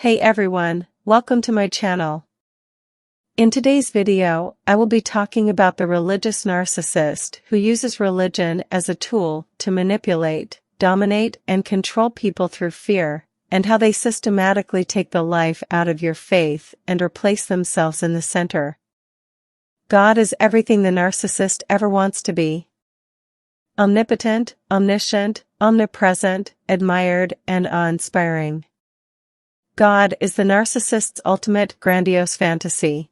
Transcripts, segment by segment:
Hey everyone, welcome to my channel. In today's video, I will be talking about the religious narcissist who uses religion as a tool to manipulate, dominate, and control people through fear, and how they systematically take the life out of your faith and replace themselves in the center. God is everything the narcissist ever wants to be. Omnipotent, omniscient, omnipresent, admired, and awe-inspiring. God is the narcissist's ultimate grandiose fantasy.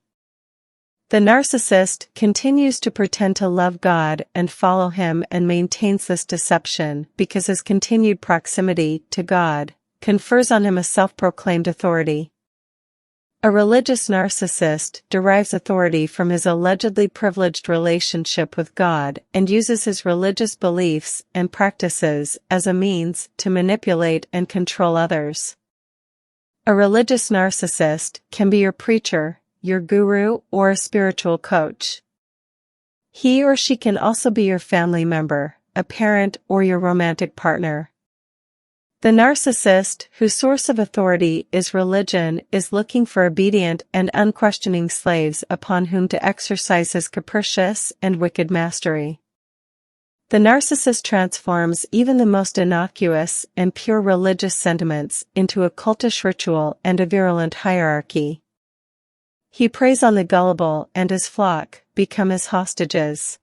The narcissist continues to pretend to love God and follow him and maintains this deception because his continued proximity to God confers on him a self-proclaimed authority. A religious narcissist derives authority from his allegedly privileged relationship with God and uses his religious beliefs and practices as a means to manipulate and control others. A religious narcissist can be your preacher, your guru, or a spiritual coach. He or she can also be your family member, a parent, or your romantic partner. The narcissist, whose source of authority is religion, is looking for obedient and unquestioning slaves upon whom to exercise his capricious and wicked mastery. The narcissist transforms even the most innocuous and pure religious sentiments into a cultish ritual and a virulent hierarchy. He preys on the gullible, and his flock become his hostages.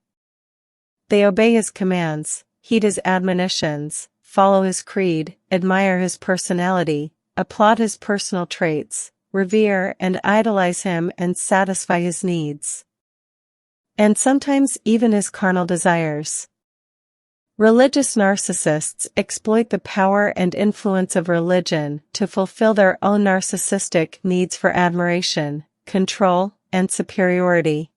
They obey his commands, heed his admonitions, follow his creed, admire his personality, applaud his personal traits, revere and idolize him and satisfy his needs. And sometimes even his carnal desires. Religious narcissists exploit the power and influence of religion to fulfill their own narcissistic needs for admiration, control, and superiority.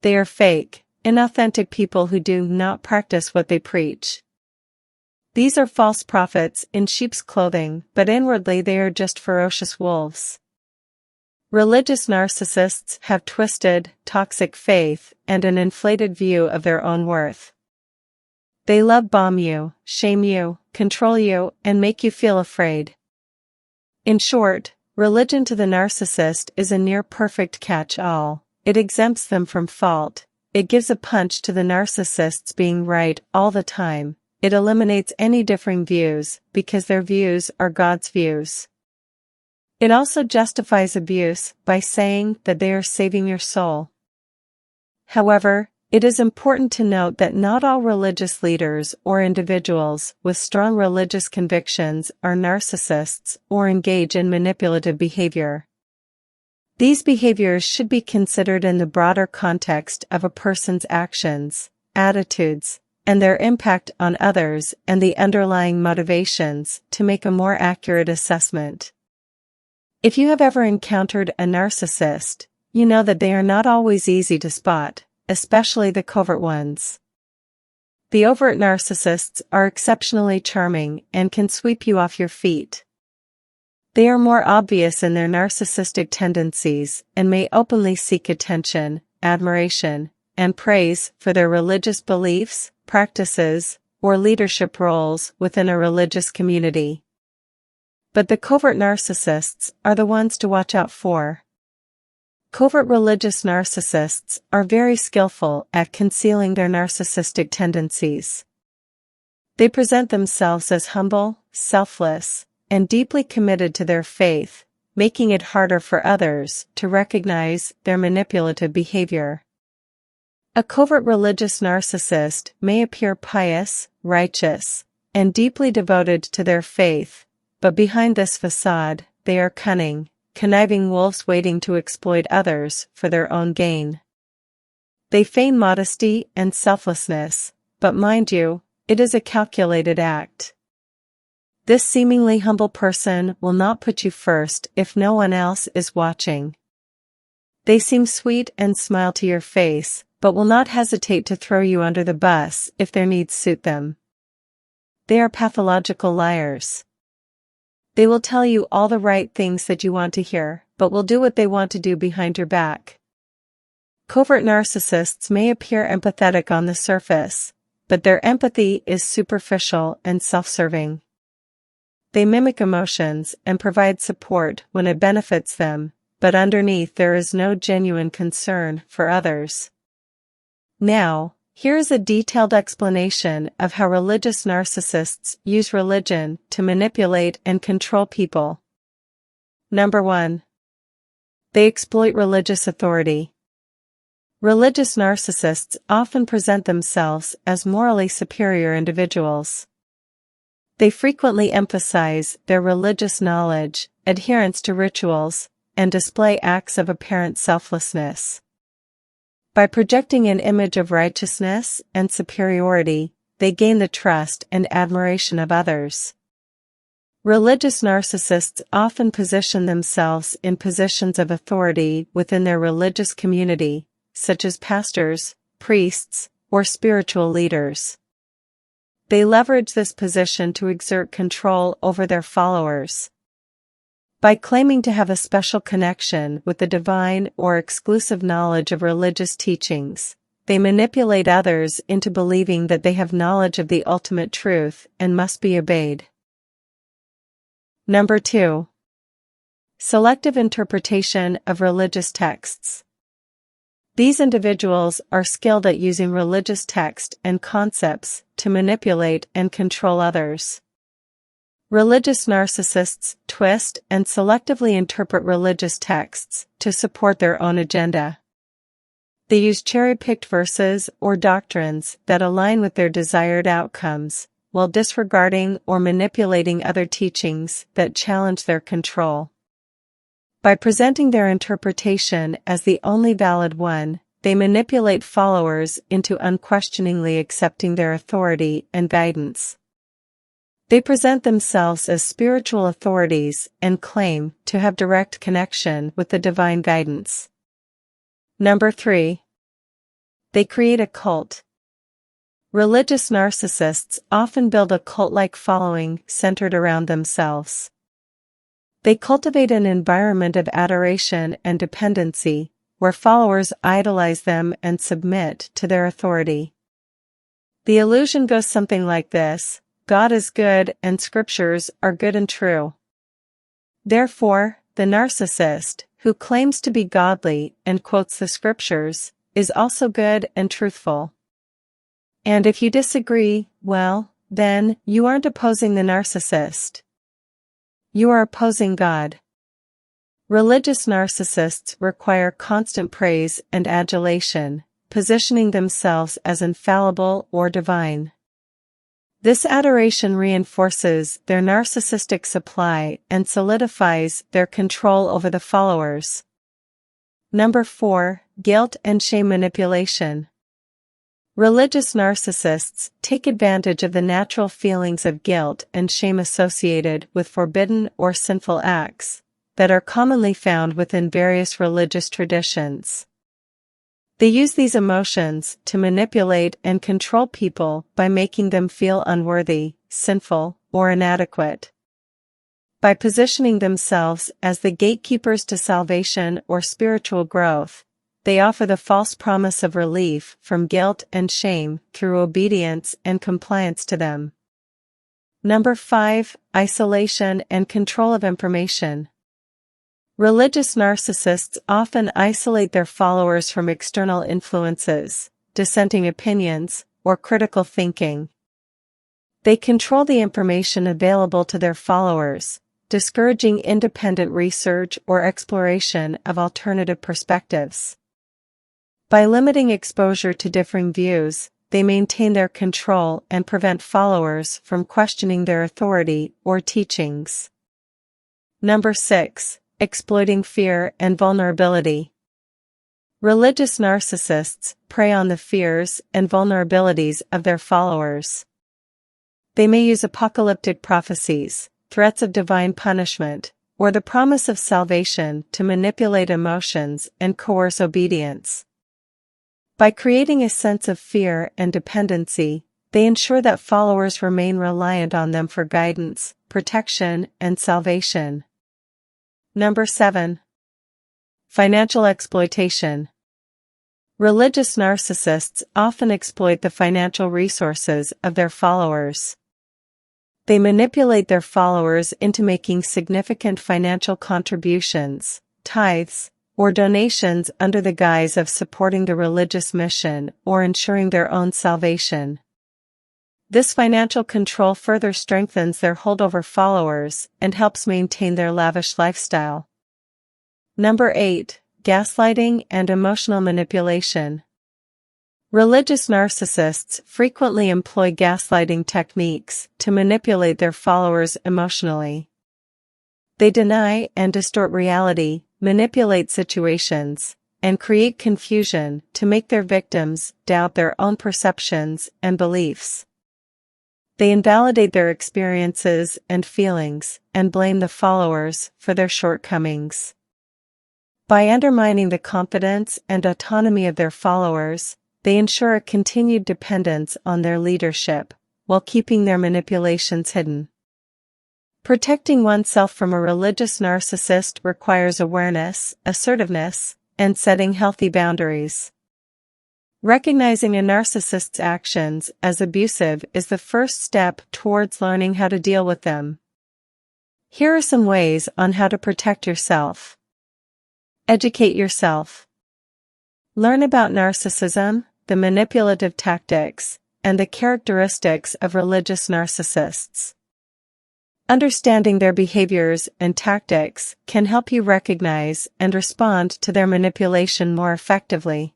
They are fake, inauthentic people who do not practice what they preach. These are false prophets in sheep's clothing, but inwardly they are just ferocious wolves. Religious narcissists have twisted, toxic faith and an inflated view of their own worth. They love bomb you, shame you, control you, and make you feel afraid. In short, religion to the narcissist is a near-perfect catch-all. It exempts them from fault. It gives a punch to the narcissists being right all the time. It eliminates any differing views, because their views are God's views. It also justifies abuse by saying that they are saving your soul. However, it is important to note that not all religious leaders or individuals with strong religious convictions are narcissists or engage in manipulative behavior. These behaviors should be considered in the broader context of a person's actions, attitudes, and their impact on others and the underlying motivations to make a more accurate assessment. If you have ever encountered a narcissist, you know that they are not always easy to spot, especially the covert ones. The overt narcissists are exceptionally charming and can sweep you off your feet. They are more obvious in their narcissistic tendencies and may openly seek attention, admiration, and praise for their religious beliefs, practices, or leadership roles within a religious community. But the covert narcissists are the ones to watch out for. Covert religious narcissists are very skillful at concealing their narcissistic tendencies. They present themselves as humble, selfless, and deeply committed to their faith, making it harder for others to recognize their manipulative behavior. A covert religious narcissist may appear pious, righteous, and deeply devoted to their faith, but behind this facade, they are cunning, conniving wolves waiting to exploit others for their own gain. They feign modesty and selflessness, but mind you, it is a calculated act. This seemingly humble person will not put you first if no one else is watching. They seem sweet and smile to your face, but will not hesitate to throw you under the bus if their needs suit them. They are pathological liars. They will tell you all the right things that you want to hear, but will do what they want to do behind your back. Covert narcissists may appear empathetic on the surface, but their empathy is superficial and self-serving. They mimic emotions and provide support when it benefits them, but underneath there is no genuine concern for others. Now, here is a detailed explanation of how religious narcissists use religion to manipulate and control people. Number 1. They exploit religious authority. Religious narcissists often present themselves as morally superior individuals. They frequently emphasize their religious knowledge, adherence to rituals, and display acts of apparent selflessness. By projecting an image of righteousness and superiority, they gain the trust and admiration of others. Religious narcissists often position themselves in positions of authority within their religious community, such as pastors, priests, or spiritual leaders. They leverage this position to exert control over their followers. By claiming to have a special connection with the divine or exclusive knowledge of religious teachings, they manipulate others into believing that they have knowledge of the ultimate truth and must be obeyed. Number 2. Selective interpretation of religious texts. These individuals are skilled at using religious text and concepts to manipulate and control others. Religious narcissists twist and selectively interpret religious texts to support their own agenda. They use cherry-picked verses or doctrines that align with their desired outcomes, while disregarding or manipulating other teachings that challenge their control. By presenting their interpretation as the only valid one, they manipulate followers into unquestioningly accepting their authority and guidance. They present themselves as spiritual authorities and claim to have direct connection with the divine guidance. Number 3. They create a cult. Religious narcissists often build a cult-like following centered around themselves. They cultivate an environment of adoration and dependency, where followers idolize them and submit to their authority. The illusion goes something like this: God is good and scriptures are good and true. Therefore, the narcissist, who claims to be godly and quotes the scriptures, is also good and truthful. And if you disagree, well, then, you aren't opposing the narcissist. You are opposing God. Religious narcissists require constant praise and adulation, positioning themselves as infallible or divine. This adoration reinforces their narcissistic supply and solidifies their control over the followers. Number 4. Guilt and shame manipulation. Religious narcissists take advantage of the natural feelings of guilt and shame associated with forbidden or sinful acts that are commonly found within various religious traditions. They use these emotions to manipulate and control people by making them feel unworthy, sinful, or inadequate. By positioning themselves as the gatekeepers to salvation or spiritual growth, they offer the false promise of relief from guilt and shame through obedience and compliance to them. Number 5. Isolation and control of information. Religious narcissists often isolate their followers from external influences, dissenting opinions, or critical thinking. They control the information available to their followers, discouraging independent research or exploration of alternative perspectives. By limiting exposure to differing views, they maintain their control and prevent followers from questioning their authority or teachings. Number 6. Exploiting fear and vulnerability. Religious narcissists prey on the fears and vulnerabilities of their followers. They may use apocalyptic prophecies, threats of divine punishment, or the promise of salvation to manipulate emotions and coerce obedience. By creating a sense of fear and dependency, they ensure that followers remain reliant on them for guidance, protection, and salvation. Number 7. Financial exploitation. Religious narcissists often exploit the financial resources of their followers. They manipulate their followers into making significant financial contributions, tithes, or donations under the guise of supporting the religious mission or ensuring their own salvation. This financial control further strengthens their hold over followers and helps maintain their lavish lifestyle. Number 8. Gaslighting and emotional manipulation. Religious narcissists frequently employ gaslighting techniques to manipulate their followers emotionally. They deny and distort reality, manipulate situations, and create confusion to make their victims doubt their own perceptions and beliefs. They invalidate their experiences and feelings and blame the followers for their shortcomings. By undermining the confidence and autonomy of their followers, they ensure a continued dependence on their leadership, while keeping their manipulations hidden. Protecting oneself from a religious narcissist requires awareness, assertiveness, and setting healthy boundaries. Recognizing a narcissist's actions as abusive is the first step towards learning how to deal with them. Here are some ways on how to protect yourself. Educate yourself. Learn about narcissism, the manipulative tactics, and the characteristics of religious narcissists. Understanding their behaviors and tactics can help you recognize and respond to their manipulation more effectively.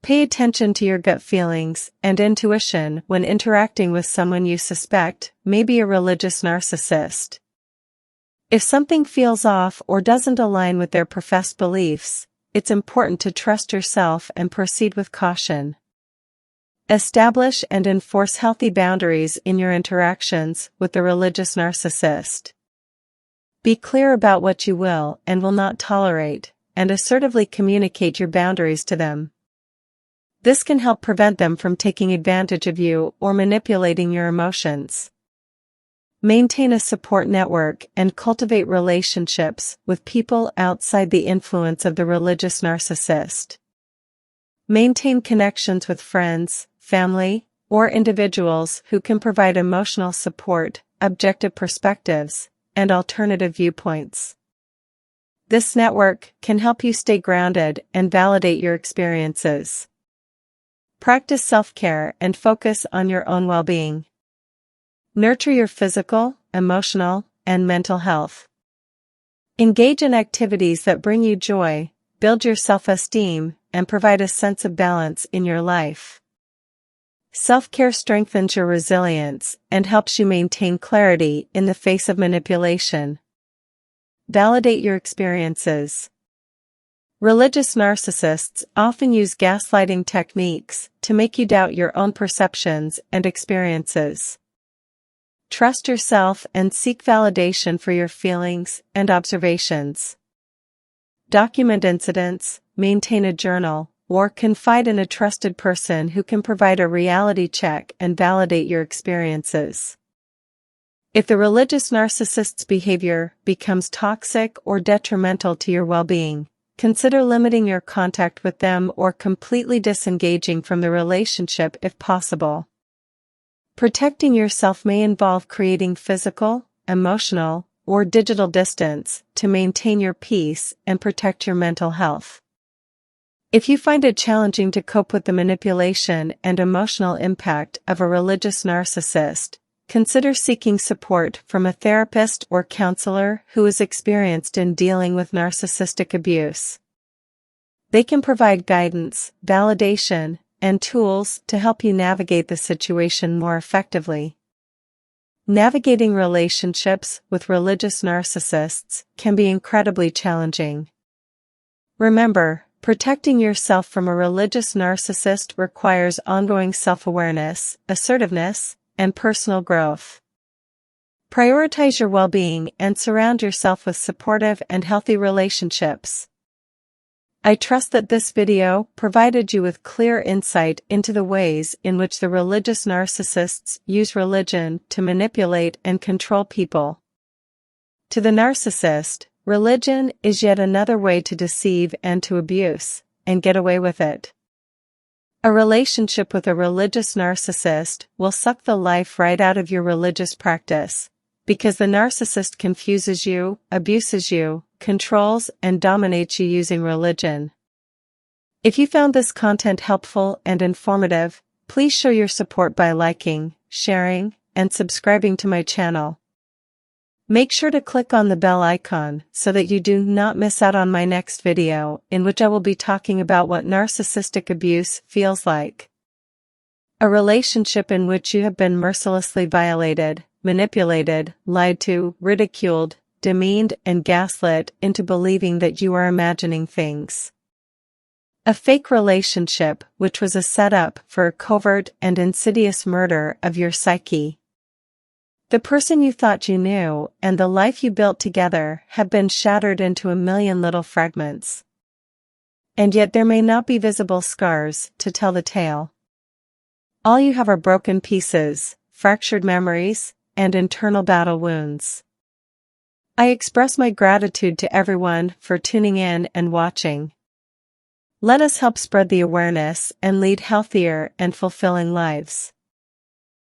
Pay attention to your gut feelings and intuition when interacting with someone you suspect may be a religious narcissist. If something feels off or doesn't align with their professed beliefs, it's important to trust yourself and proceed with caution. Establish and enforce healthy boundaries in your interactions with the religious narcissist. Be clear about what you will and will not tolerate, and assertively communicate your boundaries to them. This can help prevent them from taking advantage of you or manipulating your emotions. Maintain a support network and cultivate relationships with people outside the influence of the religious narcissist. Maintain connections with friends, family, or individuals who can provide emotional support, objective perspectives, and alternative viewpoints. This network can help you stay grounded and validate your experiences. Practice self-care and focus on your own well-being. Nurture your physical, emotional, and mental health. Engage in activities that bring you joy, build your self-esteem, and provide a sense of balance in your life. Self-care strengthens your resilience and helps you maintain clarity in the face of manipulation. Validate your experiences. Religious narcissists often use gaslighting techniques to make you doubt your own perceptions and experiences. Trust yourself and seek validation for your feelings and observations. Document incidents, maintain a journal, or confide in a trusted person who can provide a reality check and validate your experiences. If the religious narcissist's behavior becomes toxic or detrimental to your well-being, consider limiting your contact with them or completely disengaging from the relationship if possible. Protecting yourself may involve creating physical, emotional, or digital distance to maintain your peace and protect your mental health. If you find it challenging to cope with the manipulation and emotional impact of a religious narcissist, consider seeking support from a therapist or counselor who is experienced in dealing with narcissistic abuse. They can provide guidance, validation, and tools to help you navigate the situation more effectively. Navigating relationships with religious narcissists can be incredibly challenging. Remember, protecting yourself from a religious narcissist requires ongoing self-awareness, assertiveness, and personal growth. Prioritize your well-being and surround yourself with supportive and healthy relationships. I trust that this video provided you with clear insight into the ways in which the religious narcissists use religion to manipulate and control people. To the narcissist, religion is yet another way to deceive and to abuse, and get away with it. A relationship with a religious narcissist will suck the life right out of your religious practice, because the narcissist confuses you, abuses you, controls and dominates you using religion. If you found this content helpful and informative, please show your support by liking, sharing, and subscribing to my channel. Make sure to click on the bell icon so that you do not miss out on my next video, in which I will be talking about what narcissistic abuse feels like. A relationship in which you have been mercilessly violated, manipulated, lied to, ridiculed, demeaned, and gaslit into believing that you are imagining things. A fake relationship which was a setup for a covert and insidious murder of your psyche. The person you thought you knew and the life you built together have been shattered into a million little fragments. And yet there may not be visible scars to tell the tale. All you have are broken pieces, fractured memories, and internal battle wounds. I express my gratitude to everyone for tuning in and watching. Let us help spread the awareness and lead healthier and fulfilling lives.